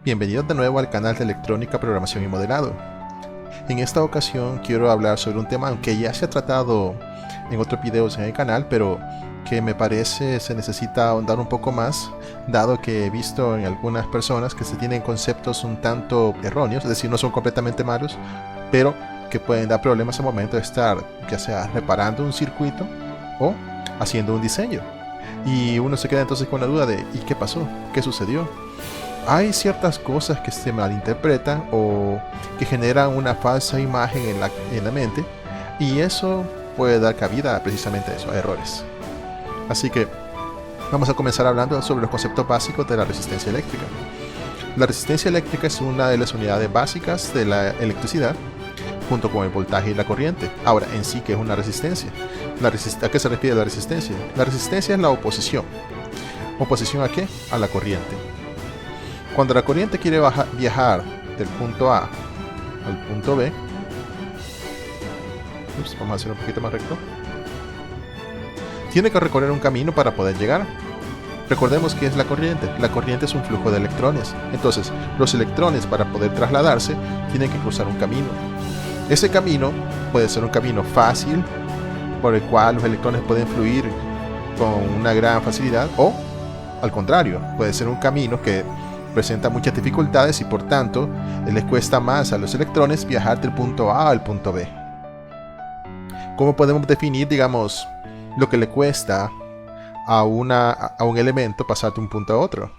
Bienvenidos de nuevo al canal de Electrónica, Programación y Modelado. En esta ocasión quiero hablar sobre un tema aunque ya se ha tratado en otros videos en el canal, pero que me parece se necesita ahondar un poco más, dado que he visto en algunas personas que se tienen conceptos un tanto erróneos, es decir, no son completamente malos, pero que pueden dar problemas al momento de estar ya sea reparando un circuito o haciendo un diseño. Y uno se queda entonces con la duda de ¿y qué pasó? ¿Qué sucedió? Hay ciertas cosas que se malinterpretan o que generan una falsa imagen en la mente, y eso puede dar cabida precisamente a eso, a errores. Así que vamos a comenzar hablando sobre los conceptos básicos de la resistencia eléctrica. La resistencia eléctrica es una de las unidades básicas de la electricidad, junto con el voltaje y la corriente. Ahora, en sí, ¿qué es una resistencia? ¿A qué se refiere la resistencia? La resistencia es la oposición. ¿Oposición a qué? A la corriente. Cuando la corriente quiere viajar del punto A al punto B, vamos a hacer un poquito más recto, tiene que recorrer un camino para poder llegar. Recordemos que es la corriente. La corriente es un flujo de electrones. Entonces, los electrones, para poder trasladarse, tienen que cruzar un camino. Ese camino puede ser un camino fácil, por el cual los electrones pueden fluir con una gran facilidad, o al contrario, puede ser un camino que presenta muchas dificultades y por tanto les cuesta más a los electrones viajar del punto A al punto B. ¿Cómo podemos definir, digamos, lo que le cuesta a un elemento pasar de un punto a otro?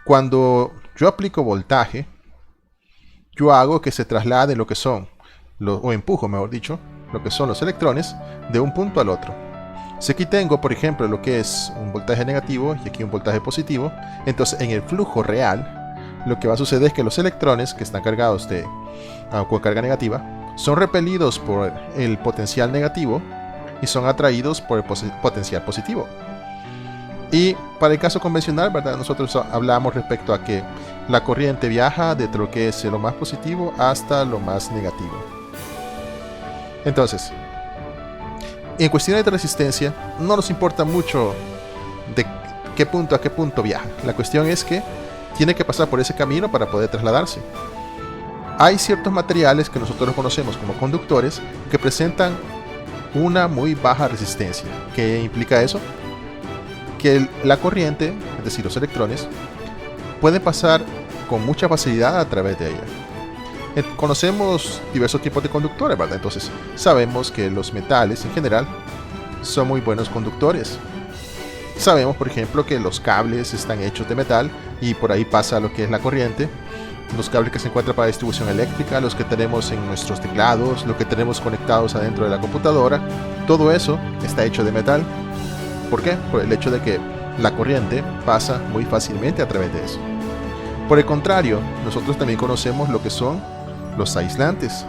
Cuando yo aplico voltaje, yo hago que se traslade lo que son, o empujo, mejor dicho, lo que son los electrones de un punto al otro. Si aquí tengo, por ejemplo, lo que es un voltaje negativo y aquí un voltaje positivo, entonces en el flujo real, lo que va a suceder es que los electrones que están cargados con carga negativa son repelidos por el potencial negativo y son atraídos por el potencial positivo. Y para el caso convencional, ¿verdad? Nosotros hablamos respecto a que la corriente viaja desde lo que es lo más positivo hasta lo más negativo. Entonces, en cuestiones de resistencia, no nos importa mucho de qué punto a qué punto viaja. La cuestión es que tiene que pasar por ese camino para poder trasladarse. Hay ciertos materiales que nosotros conocemos como conductores que presentan una muy baja resistencia. ¿Qué implica eso? Que la corriente, es decir, los electrones, pueden pasar con mucha facilidad a través de ella. Conocemos diversos tipos de conductores, ¿verdad? Entonces sabemos que los metales en general son muy buenos conductores. Sabemos, por ejemplo, que los cables están hechos de metal y por ahí pasa lo que es la corriente. Los cables que se encuentran para distribución eléctrica, los que tenemos en nuestros teclados, lo que tenemos conectados adentro de la computadora, todo eso está hecho de metal. ¿Por qué? Por el hecho de que la corriente pasa muy fácilmente a través de eso. Por el contrario, nosotros también conocemos lo que son los aislantes.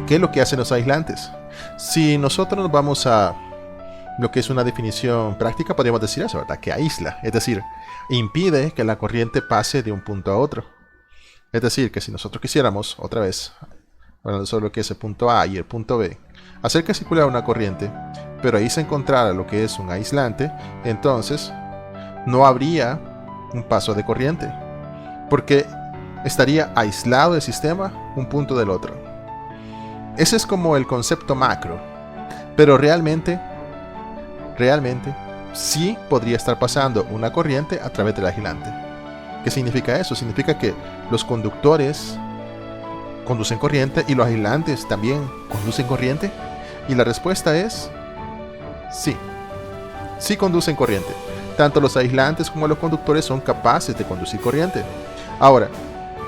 ¿Qué es lo que hacen los aislantes? Si nosotros nos vamos a lo que es una definición práctica, podríamos decir eso, ¿verdad? Que aísla, es decir, impide que la corriente pase de un punto a otro. Es decir, que si nosotros quisiéramos, otra vez, hablando sobre lo que es el punto A y el punto B, hacer que circulara una corriente, pero ahí se encontrara lo que es un aislante, entonces no habría un paso de corriente, porque estaría aislado del sistema un punto del otro. Ese es como el concepto macro, pero realmente sí podría estar pasando una corriente a través del aislante. ¿Qué significa eso? Significa que los conductores conducen corriente y los aislantes también conducen corriente. Y la respuesta es sí, sí conducen corriente. Tanto los aislantes como los conductores son capaces de conducir corriente. Ahora,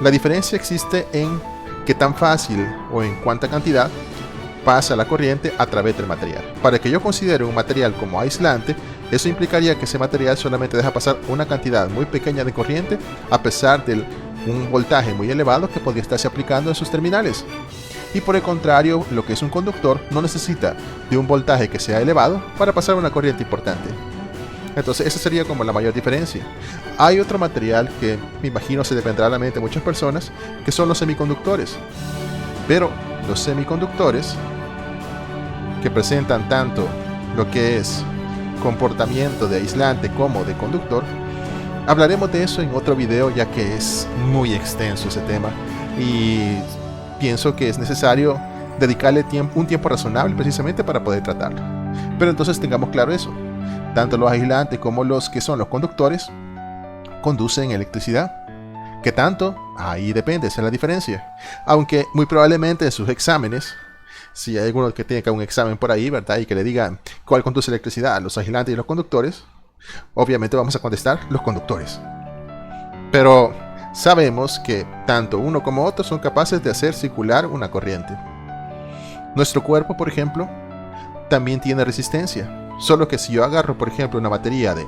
la diferencia existe en qué tan fácil o en cuánta cantidad pasa la corriente a través del material. Para que yo considere un material como aislante, eso implicaría que ese material solamente deja pasar una cantidad muy pequeña de corriente a pesar de un voltaje muy elevado que podría estarse aplicando en sus terminales. Y por el contrario, lo que es un conductor no necesita de un voltaje que sea elevado para pasar una corriente importante. Entonces esa sería como la mayor diferencia. Hay otro material que me imagino se vendrá a la mente de muchas personas, que son los semiconductores. Pero los semiconductores, que presentan tanto lo que es comportamiento de aislante como de conductor, hablaremos de eso en otro video, ya que es muy extenso ese tema y pienso que es necesario dedicarle un tiempo razonable precisamente para poder tratarlo. Pero entonces tengamos claro eso: tanto los aislantes como los que son los conductores conducen electricidad. ¿Qué tanto? Ahí depende, esa es la diferencia. Aunque muy probablemente en sus exámenes, si hay alguno que tenga un examen por ahí, ¿verdad?, y que le diga cuál conduce electricidad, los aislantes y los conductores, obviamente vamos a contestar los conductores. Pero sabemos que tanto uno como otro son capaces de hacer circular una corriente. Nuestro cuerpo, por ejemplo, también tiene resistencia. Solo que si yo agarro, por ejemplo, una batería de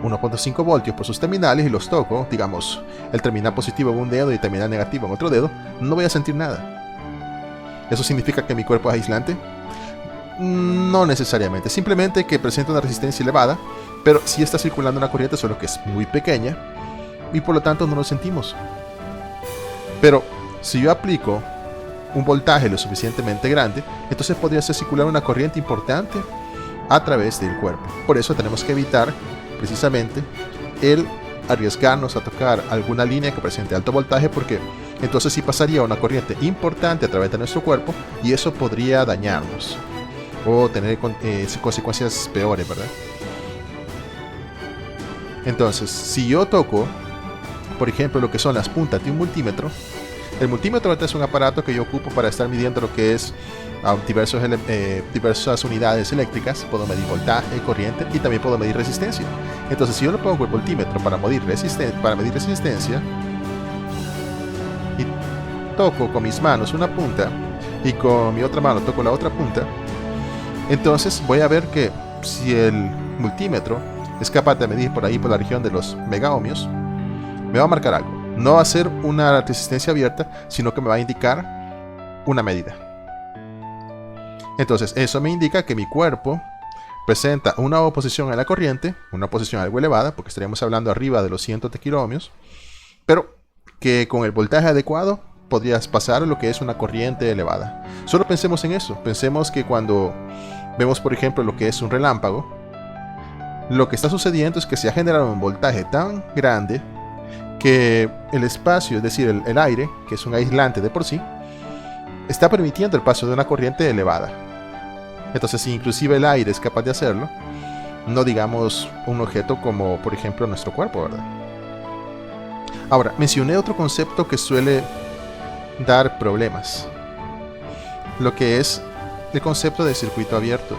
1.5 voltios por sus terminales y los toco, digamos, el terminal positivo en un dedo y el terminal negativo en otro dedo, no voy a sentir nada. ¿Eso significa que mi cuerpo es aislante? No necesariamente, simplemente que presenta una resistencia elevada, pero sí está circulando una corriente, solo que es muy pequeña y por lo tanto no lo sentimos. Pero si yo aplico un voltaje lo suficientemente grande, entonces podría hacer circular una corriente importante a través del cuerpo. Por eso tenemos que evitar precisamente el arriesgarnos a tocar alguna línea que presente alto voltaje, porque entonces sí pasaría una corriente importante a través de nuestro cuerpo y eso podría dañarnos o tener consecuencias peores, ¿verdad? Entonces, si yo toco, por ejemplo, lo que son las puntas de un multímetro, el multímetro es un aparato que yo ocupo para estar midiendo lo que es diversas unidades eléctricas. Puedo medir voltaje, corriente y también puedo medir resistencia. Entonces, si yo le pongo el voltímetro para medir resistencia y toco con mis manos una punta y con mi otra mano toco la otra punta, entonces voy a ver que si el multímetro es capaz de medir por ahí, por la región de los megaohmios, me va a marcar algo. No va a ser una resistencia abierta, sino que me va a indicar una medida. Entonces, eso me indica que mi cuerpo presenta una oposición a la corriente, una oposición algo elevada, porque estaríamos hablando arriba de los cientos de kiloohmios, pero que con el voltaje adecuado podrías pasar lo que es una corriente elevada. Solo pensemos en eso. Pensemos que cuando vemos, por ejemplo, lo que es un relámpago, lo que está sucediendo es que se ha generado un voltaje tan grande que el espacio, es decir, el aire, que es un aislante de por sí, está permitiendo el paso de una corriente elevada. Entonces, si inclusive el aire es capaz de hacerlo, no digamos un objeto como, por ejemplo, nuestro cuerpo, ¿verdad? Ahora, mencioné otro concepto que suele dar problemas, lo que es el concepto de circuito abierto.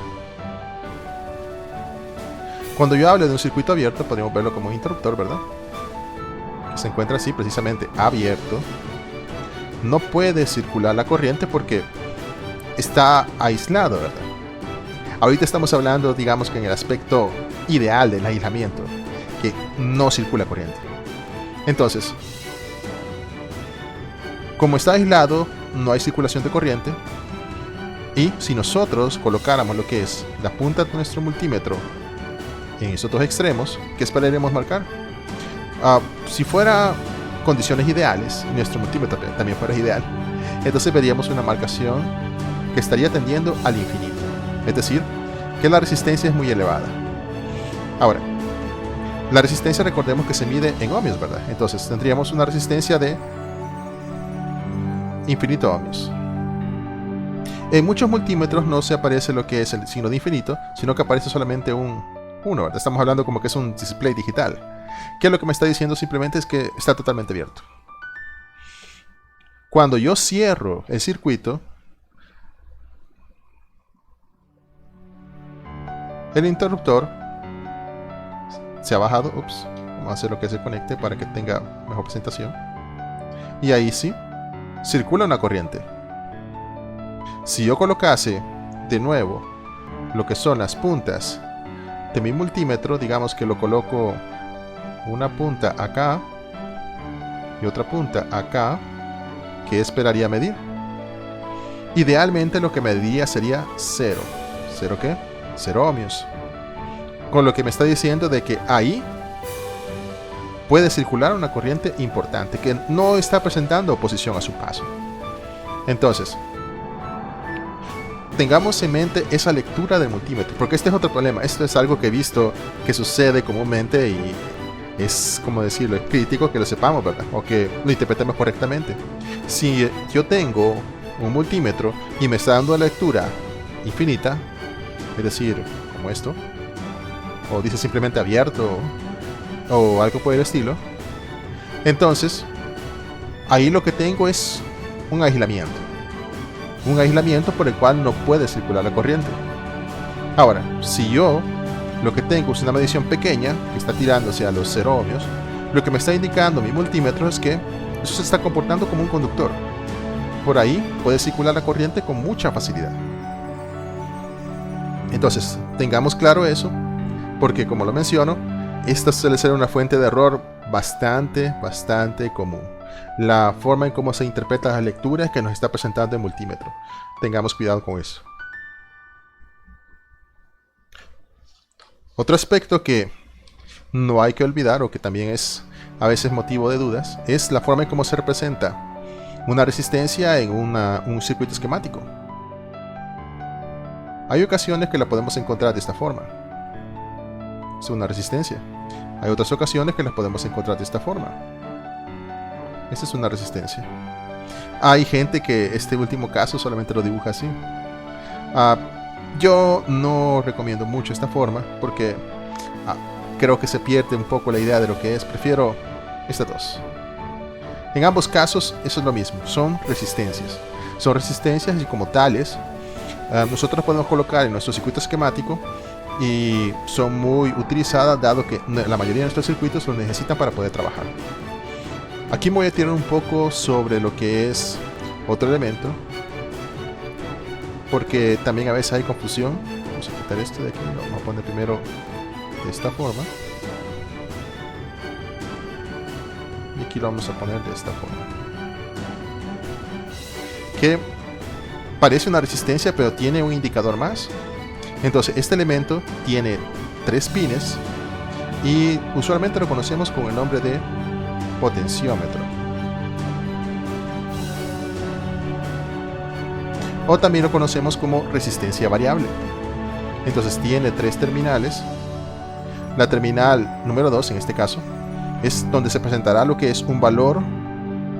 Cuando yo hablo de un circuito abierto, podemos verlo como un interruptor, ¿verdad?, que se encuentra así, precisamente abierto. No puede circular la corriente porque está aislado, ¿verdad? Ahorita estamos hablando, digamos, que en el aspecto ideal del aislamiento, que no circula corriente. Entonces, como está aislado, no hay circulación de corriente. Y si nosotros colocáramos lo que es la punta de nuestro multímetro en esos dos extremos, ¿qué esperaríamos marcar? Si fuera condiciones ideales, nuestro multímetro también fuera ideal, entonces veríamos una marcación que estaría tendiendo al infinito. Es decir, que la resistencia es muy elevada. Ahora, la resistencia, recordemos que se mide en ohmios, ¿verdad? Entonces tendríamos una resistencia de infinito ohmios. En muchos multímetros no se aparece lo que es el signo de infinito, sino que aparece solamente un 1, ¿verdad? Estamos hablando como que es un display digital, que lo que me está diciendo simplemente es que está totalmente abierto. Cuando yo cierro el circuito, el interruptor se ha bajado. Vamos a hacer lo que se conecte para que tenga mejor presentación. Y ahí sí, circula una corriente. Si yo colocase de nuevo lo que son las puntas de mi multímetro, digamos que lo coloco una punta acá y otra punta acá, ¿qué esperaría medir? Idealmente lo que mediría sería 0. ¿Cero qué? 0 ohmios. Con lo que me está diciendo de que ahí puede circular una corriente importante que no está presentando oposición a su paso. Entonces, tengamos en mente esa lectura del multímetro, porque este es otro problema. Esto es algo que he visto que sucede comúnmente y es, como decirlo, es crítico que lo sepamos, ¿verdad? O que lo interpretemos correctamente. Si yo tengo un multímetro y me está dando la lectura infinita, es decir, como esto, o dice simplemente abierto, o algo por el estilo, entonces ahí lo que tengo es un aislamiento. Un aislamiento por el cual no puede circular la corriente. Ahora, si yo lo que tengo es una medición pequeña que está tirándose a los 0 ohmios, lo que me está indicando mi multímetro es que eso se está comportando como un conductor. Por ahí puede circular la corriente con mucha facilidad. Entonces, tengamos claro eso, porque como lo menciono, esta suele ser una fuente de error bastante común. La forma en cómo se interpreta las lecturas que nos está presentando el multímetro. Tengamos cuidado con eso. Otro aspecto que no hay que olvidar, o que también es a veces motivo de dudas, es la forma en cómo se representa una resistencia en un circuito esquemático. Hay ocasiones que la podemos encontrar de esta forma. Es una resistencia. Hay otras ocasiones que la podemos encontrar de esta forma. Esta es una resistencia. Hay gente que este último caso solamente lo dibuja así. Yo no recomiendo mucho esta forma porque creo que se pierde un poco la idea de lo que es. Prefiero estas dos. En ambos casos eso es lo mismo. Son resistencias. Son resistencias y como tales nosotros podemos colocar en nuestro circuito esquemático y son muy utilizadas dado que la mayoría de nuestros circuitos lo necesitan para poder trabajar. Aquí me voy a tirar un poco sobre lo que es otro elemento, porque también a veces hay confusión. Vamos a quitar esto de aquí, lo vamos a poner primero de esta forma. Y aquí lo vamos a poner de esta forma. Que parece una resistencia, pero tiene un indicador más. Entonces, este elemento tiene 3 pines y usualmente lo conocemos con el nombre de potenciómetro. O también lo conocemos como resistencia variable. Entonces tiene 3 terminales. La terminal número 2 en este caso es donde se presentará lo que es un valor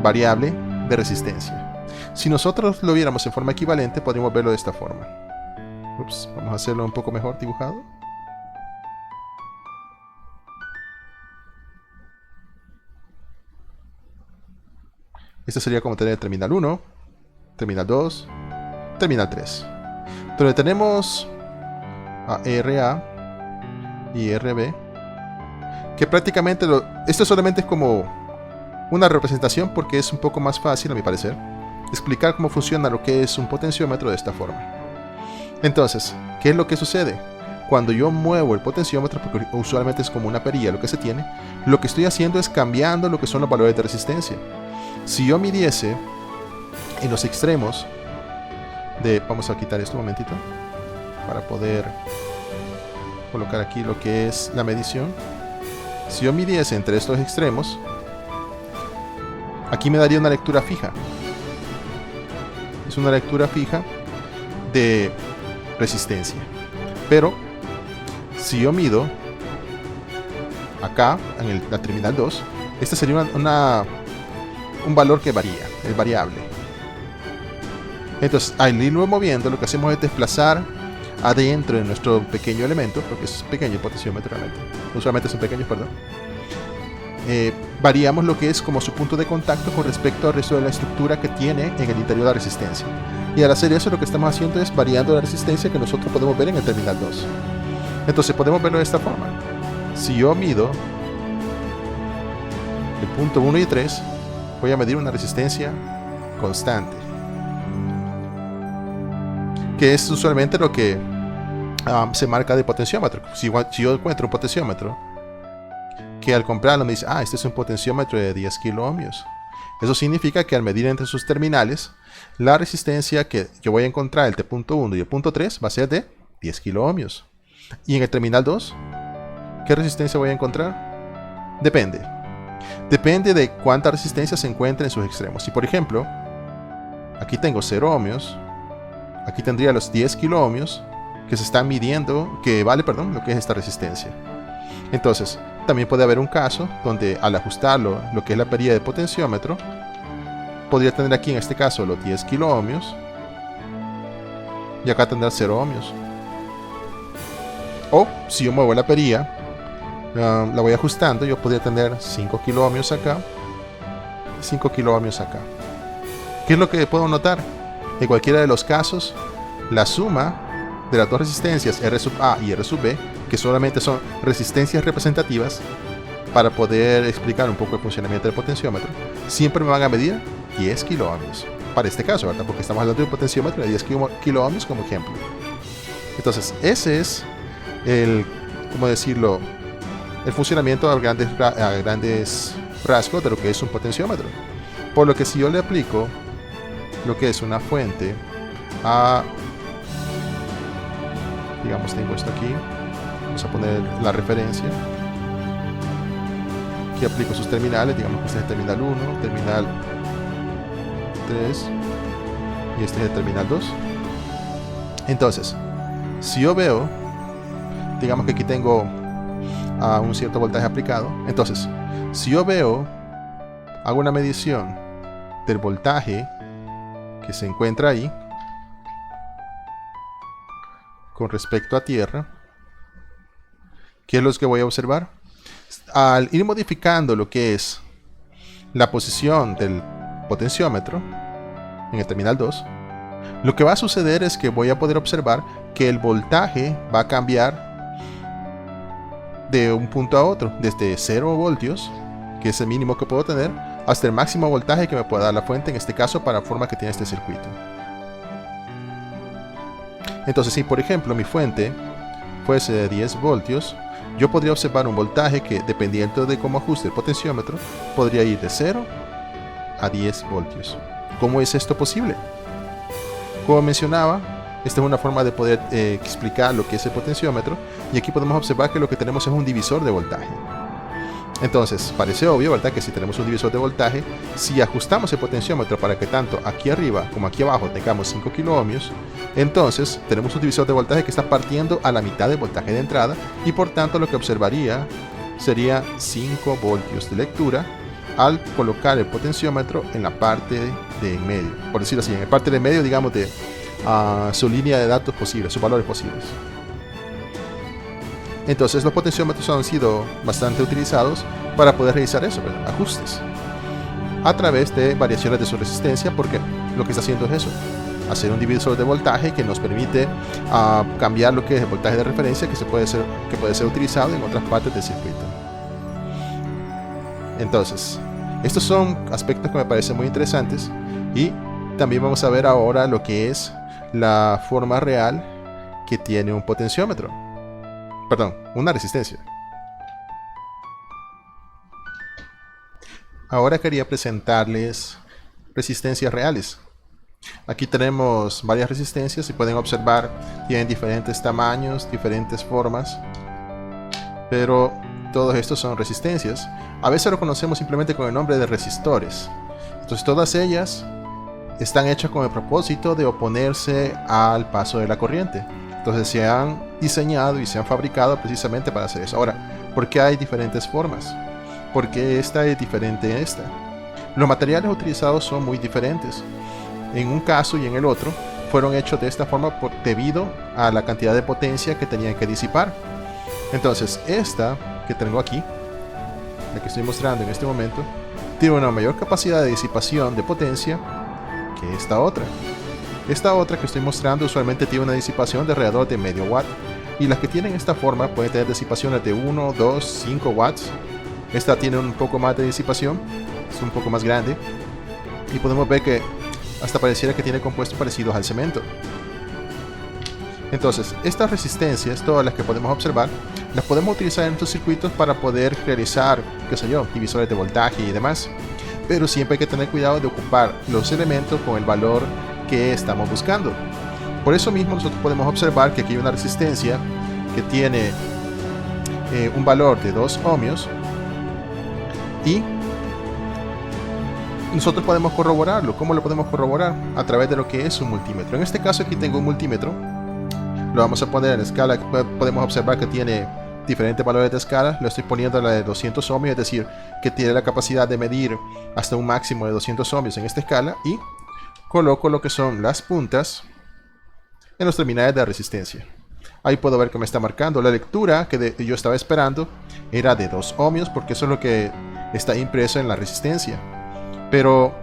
variable de resistencia. Si nosotros lo viéramos en forma equivalente, podríamos verlo de esta forma. Vamos a hacerlo un poco mejor dibujado. Este sería como tener terminal 1, terminal 2, terminal 3. Donde tenemos a RA y RB, que prácticamente esto solamente es como una representación porque es un poco más fácil, a mi parecer, explicar cómo funciona lo que es un potenciómetro de esta forma. Entonces, ¿qué es lo que sucede? Cuando yo muevo el potenciómetro, porque usualmente es como una perilla lo que se tiene, lo que estoy haciendo es cambiando lo que son los valores de resistencia. Si yo midiese en los extremos de... Vamos a quitar esto un momentito para poder colocar aquí lo que es la medición. Si yo midiese entre estos extremos, aquí me daría una lectura fija. Es una lectura fija de resistencia. Pero si yo mido acá en la terminal 2, este sería un valor que varía, es variable. Entonces al irlo moviendo, lo que hacemos es desplazar adentro de nuestro pequeño elemento, porque es pequeño el potenciómetro realmente, usualmente son pequeños, perdón. Variamos lo que es como su punto de contacto con respecto al resto de la estructura que tiene en el interior de la resistencia. Y al hacer eso, lo que estamos haciendo es variando la resistencia que nosotros podemos ver en el terminal 2. Entonces podemos verlo de esta forma. Si yo mido el punto 1 y 3, voy a medir una resistencia constante, que es usualmente lo que se marca de potenciómetro. Si yo encuentro un potenciómetro que al comprarlo me dice, este es un potenciómetro de 10 kiloohmios, eso significa que al medir entre sus terminales, la resistencia que yo voy a encontrar entre el punto 1 y el punto 3 va a ser de 10 kiloohmios. Y en el terminal 2, ¿qué resistencia voy a encontrar? Depende. Depende de cuánta resistencia se encuentre en sus extremos. Si por ejemplo, aquí tengo 0 ohmios, Aquí tendría los 10 kiloohmios que se están midiendo, que vale, perdón, lo que es esta resistencia. Entonces, también puede haber un caso donde al ajustarlo, lo que es la perilla de potenciómetro, podría tener aquí en este caso los 10 kiloohmios y acá tendrá 0 ohmios. O si yo muevo la perilla, la voy ajustando, yo podría tener 5 kiloohmios acá y 5 kiloohmios acá. ¿Qué es lo que puedo notar? En cualquiera de los casos, la suma de las dos resistencias R sub A y R sub B, que solamente son resistencias representativas para poder explicar un poco el funcionamiento del potenciómetro, siempre me van a medir 10 kiloohmios. Para este caso, ¿verdad? Porque estamos hablando de un potenciómetro de 10 kiloohmios como ejemplo. Entonces, ese es el, ¿cómo decirlo?, el funcionamiento a grandes rasgos de lo que es un potenciómetro. Por lo que si yo le aplico lo que es una fuente a, digamos, tengo esto aquí, vamos a poner la referencia, aquí aplico sus terminales, digamos que este es el terminal 1, terminal 3 y este es el terminal 2. Entonces, si yo veo, digamos que aquí tengo un cierto voltaje aplicado, entonces, si yo veo, hago una medición del voltaje que se encuentra ahí con respecto a tierra, ¿qué es lo que voy a observar? Al ir modificando lo que es la posición del potenciómetro en el terminal 2, lo que va a suceder es que voy a poder observar que el voltaje va a cambiar de un punto a otro, desde 0 voltios, que es el mínimo que puedo tener, hasta el máximo voltaje que me pueda dar la fuente, en este caso para la forma que tiene este circuito. Entonces, si por ejemplo mi fuente fuese de 10 voltios, yo podría observar un voltaje que, dependiendo de cómo ajuste el potenciómetro, podría ir de 0 a 10 voltios. ¿Cómo es esto posible? Como mencionaba, esta es una forma de poder explicar lo que es el potenciómetro, y aquí podemos observar que lo que tenemos es un divisor de voltaje. Entonces, parece obvio, ¿verdad?, que si tenemos un divisor de voltaje, si ajustamos el potenciómetro para que tanto aquí arriba como aquí abajo tengamos 5 kiloohmios, entonces tenemos un divisor de voltaje que está partiendo a la mitad del voltaje de entrada, y por tanto lo que observaría sería 5 voltios de lectura al colocar el potenciómetro en la parte de en medio, por decirlo así, en la parte de medio, digamos, de su línea de datos posibles, sus valores posibles. Entonces los potenciómetros han sido bastante utilizados para poder realizar eso, ¿verdad?, ajustes a través de variaciones de su resistencia, porque lo que está haciendo es eso, hacer un divisor de voltaje que nos permite cambiar lo que es el voltaje de referencia que puede ser utilizado en otras partes del circuito. Entonces, estos son aspectos que me parecen muy interesantes, y también vamos a ver ahora lo que es la forma real que tiene un potenciómetro. Perdón, una resistencia. Ahora quería presentarles resistencias reales. Aquí tenemos varias resistencias y pueden observar, tienen diferentes tamaños, diferentes formas, pero todos estos son resistencias. A veces lo conocemos simplemente con el nombre de resistores. Entonces todas ellas están hechas con el propósito de oponerse al paso de la corriente. Entonces se han diseñado y se han fabricado precisamente para hacer eso. Ahora, ¿por qué hay diferentes formas? ¿Por qué esta es diferente de esta? Los materiales utilizados son muy diferentes. En un caso y en el otro fueron hechos de esta forma debido a la cantidad de potencia que tenían que disipar. Entonces esta que tengo aquí, la que estoy mostrando en este momento, tiene una mayor capacidad de disipación de potencia que esta otra. Esta otra que estoy mostrando usualmente tiene una disipación de alrededor de medio watt, y las que tienen esta forma pueden tener disipaciones de 1, 2, 5 watts. Esta tiene un poco más de disipación, es un poco más grande, y podemos ver que hasta pareciera que tiene compuestos parecidos al cemento. Entonces, estas resistencias, todas las que podemos observar, las podemos utilizar en estos circuitos para poder realizar, qué sé yo, divisores de voltaje y demás. Pero siempre hay que tener cuidado de ocupar los elementos con el valor que estamos buscando. Por eso mismo nosotros podemos observar que aquí hay una resistencia que tiene un valor de 2 ohmios, y nosotros podemos corroborarlo. ¿Cómo lo podemos corroborar? A través de lo que es un multímetro. En este caso aquí tengo un multímetro. Lo vamos a poner en escala. Podemos observar que tiene diferentes valores de escala. Lo estoy poniendo a la de 200 ohmios, es decir, que tiene la capacidad de medir hasta un máximo de 200 ohmios en esta escala. Y coloco lo que son las puntas en los terminales de resistencia. Ahí puedo ver que me está marcando. La lectura que yo estaba esperando era de 2 ohmios, porque eso es lo que está impreso en la resistencia. Pero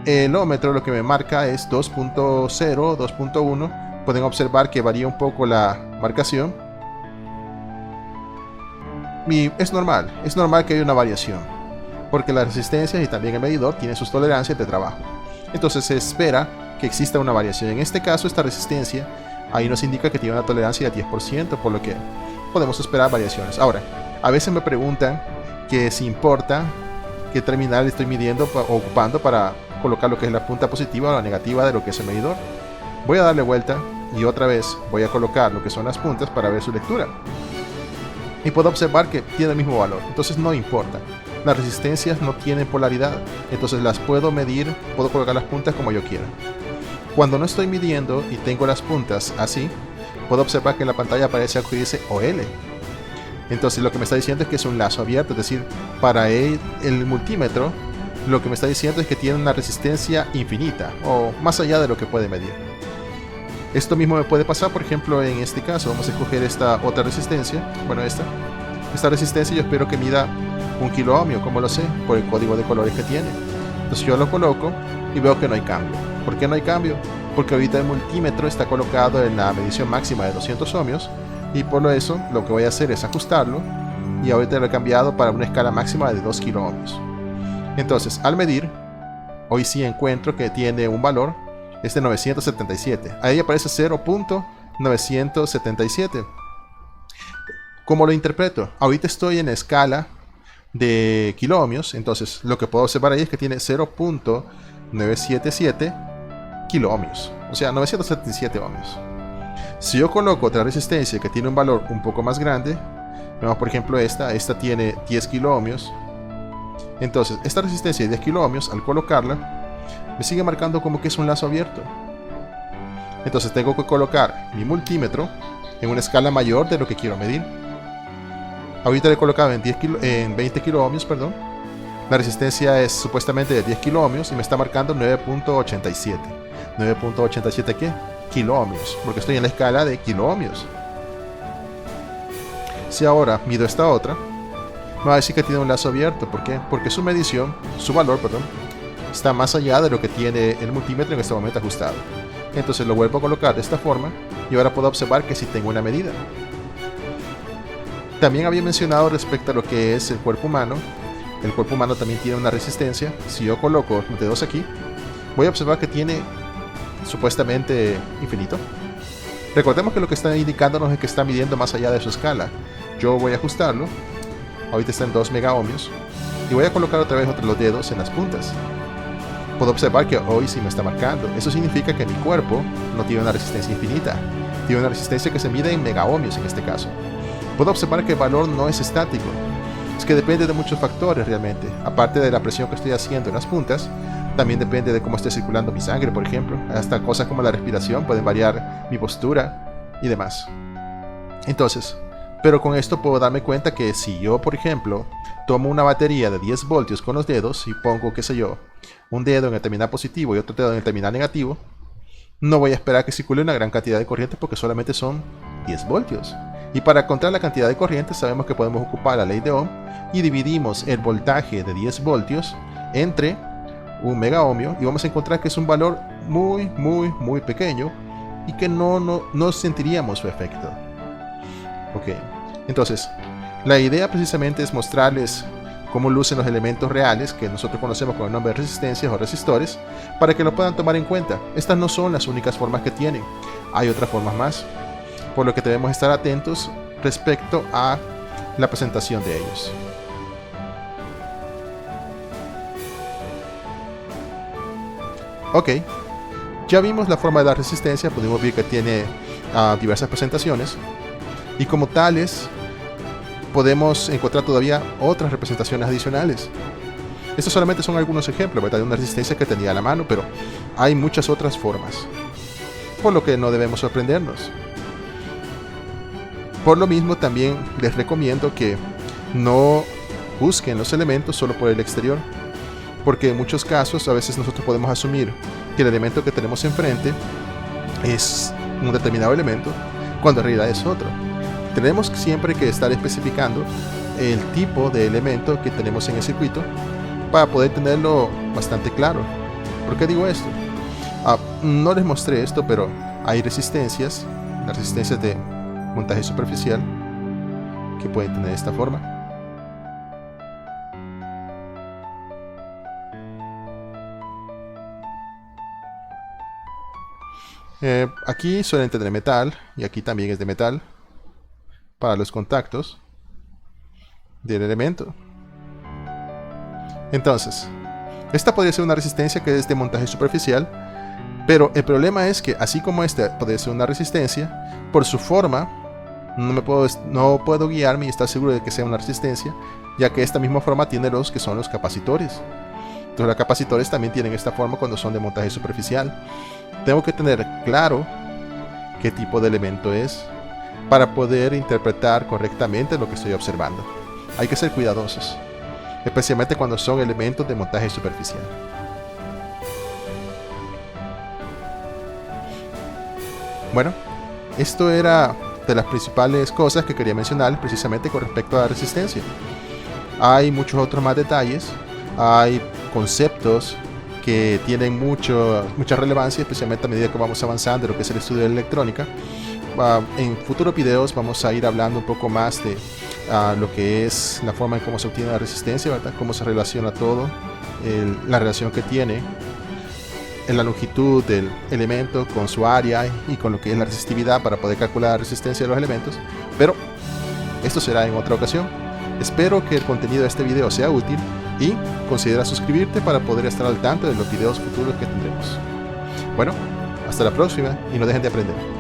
el ohmmetro lo que me marca es 2.0, 2.1. Pueden observar que varía un poco la marcación. Y es normal que haya una variación, porque las resistencias y también el medidor tienen sus tolerancias de trabajo. Entonces se espera que exista una variación. En este caso, esta resistencia ahí nos indica que tiene una tolerancia del 10%, por lo que podemos esperar variaciones. Ahora, a veces me preguntan que si importa qué terminal estoy midiendo o ocupando para colocar lo que es la punta positiva o la negativa de lo que es el medidor. Voy a darle vuelta y otra vez voy a colocar lo que son las puntas para ver su lectura. Y puedo observar que tiene el mismo valor, entonces no importa. Las resistencias no tienen polaridad, entonces las puedo medir, puedo colocar las puntas como yo quiera. Cuando no estoy midiendo y tengo las puntas así, puedo observar que en la pantalla aparece algo que dice OL. Entonces lo que me está diciendo es que es un lazo abierto, es decir, para el multímetro lo que me está diciendo es que tiene una resistencia infinita o más allá de lo que puede medir. Esto mismo me puede pasar, por ejemplo, en este caso. Vamos a escoger esta otra resistencia. Bueno, esta resistencia yo espero que mida 1 kilo ohmio. ¿Cómo lo sé? Por el código de colores que tiene. Entonces yo lo coloco y veo que no hay cambio. ¿Por qué no hay cambio? Porque ahorita el multímetro está colocado en la medición máxima de 200 ohmios y por eso lo que voy a hacer es ajustarlo y ahorita lo he cambiado para una escala máxima de 2 kilo ohmios. Entonces, al medir, hoy sí encuentro que tiene un valor, es de 977. Ahí aparece 0.977. ¿Cómo lo interpreto? Ahorita estoy en escala de kilo ohmios, entonces lo que puedo observar ahí es que tiene 0.977 kilo ohmios, o sea, 977 ohmios. Si yo coloco otra resistencia que tiene un valor un poco más grande, vemos por ejemplo esta tiene 10 kilo ohmios. Entonces, esta resistencia de 10 kilo ohmios, al colocarla, me sigue marcando como que es un lazo abierto. Entonces tengo que colocar mi multímetro en una escala mayor de lo que quiero medir. Ahorita le he colocado en 20 kilo ohmios, perdón. La resistencia es supuestamente de 10 kilo ohmios y me está marcando 9.87. 9.87 ¿qué? Kilo ohmios, porque estoy en la escala de kilo ohmios. Si ahora mido esta otra, me va a decir que tiene un lazo abierto. ¿Por qué? Porque su medición, su valor, perdón, está más allá de lo que tiene el multímetro en este momento ajustado. Entonces lo vuelvo a colocar de esta forma y ahora puedo observar que sí tengo una medida. También había mencionado respecto a lo que es el cuerpo humano. El cuerpo humano también tiene una resistencia. Si yo coloco los dedos aquí, voy a observar que tiene supuestamente infinito. Recordemos que lo que está indicándonos es que está midiendo más allá de su escala. Yo voy a ajustarlo. Ahorita está en 2 megaohmios. Y voy a colocar otra vez los dedos en las puntas. Puedo observar que hoy sí me está marcando. Eso significa que mi cuerpo no tiene una resistencia infinita. Tiene una resistencia que se mide en megaohmios en este caso. Puedo observar que el valor no es estático. Es que depende de muchos factores realmente. Aparte de la presión que estoy haciendo en las puntas, también depende de cómo esté circulando mi sangre, por ejemplo. Hasta cosas como la respiración pueden variar mi postura y demás. Entonces, pero con esto puedo darme cuenta que si yo, por ejemplo, tomo una batería de 10 voltios con los dedos y pongo, qué sé yo, un dedo en el terminal positivo y otro dedo en el terminal negativo, no voy a esperar que circule una gran cantidad de corriente porque solamente son 10 voltios. Y para encontrar la cantidad de corriente sabemos que podemos ocupar la ley de Ohm y dividimos el voltaje de 10 voltios entre 1 megaohmio y vamos a encontrar que es un valor muy pequeño y que no sentiríamos su efecto. Ok, entonces la idea precisamente es mostrarles cómo lucen los elementos reales que nosotros conocemos con el nombre de resistencias o resistores para que lo puedan tomar en cuenta. Estas no son las únicas formas que tienen, hay otras formas más, por lo que debemos estar atentos respecto a la presentación de ellos. Ok, ya vimos la forma de la resistencia, pudimos ver que tiene diversas presentaciones y como tales podemos encontrar todavía otras representaciones adicionales. Estos solamente son algunos ejemplos, ¿verdad?, de una resistencia que tenía a la mano, pero hay muchas otras formas, por lo que no debemos sorprendernos. Por lo mismo, también les recomiendo que no busquen los elementos solo por el exterior, porque en muchos casos a veces nosotros podemos asumir que el elemento que tenemos enfrente es un determinado elemento, cuando en realidad es otro. Tenemos siempre que estar especificando el tipo de elemento que tenemos en el circuito para poder tenerlo bastante claro. ¿Por qué digo esto? No les mostré esto, pero hay resistencias, las resistencias de montaje superficial, que pueden tener esta forma. Aquí suelen tener metal, y aquí también es de metal, para los contactos del elemento. Entonces, esta podría ser una resistencia que es de montaje superficial, pero el problema es que así como esta podría ser una resistencia, por su forma no puedo guiarme y estar seguro de que sea una resistencia, ya que esta misma forma tiene los que son los capacitores. Entonces los capacitores también tienen esta forma cuando son de montaje superficial. Tengo que tener claro qué tipo de elemento es para poder interpretar correctamente lo que estoy observando. Hay que ser cuidadosos, especialmente cuando son elementos de montaje superficial. Bueno, esto era de las principales cosas que quería mencionar precisamente con respecto a la resistencia. Hay muchos otros más detalles, hay conceptos que tienen mucha relevancia, especialmente a medida que vamos avanzando en lo que es el estudio de la electrónica. En futuros videos vamos a ir hablando un poco más de lo que es la forma en cómo se obtiene la resistencia, ¿verdad?, cómo se relaciona todo, la relación que tiene en la longitud del elemento con su área y con lo que es la resistividad para poder calcular la resistencia de los elementos, pero esto será en otra ocasión. Espero que el contenido de este video sea útil y considera suscribirte para poder estar al tanto de los videos futuros que tendremos. Bueno, hasta la próxima y no dejen de aprender.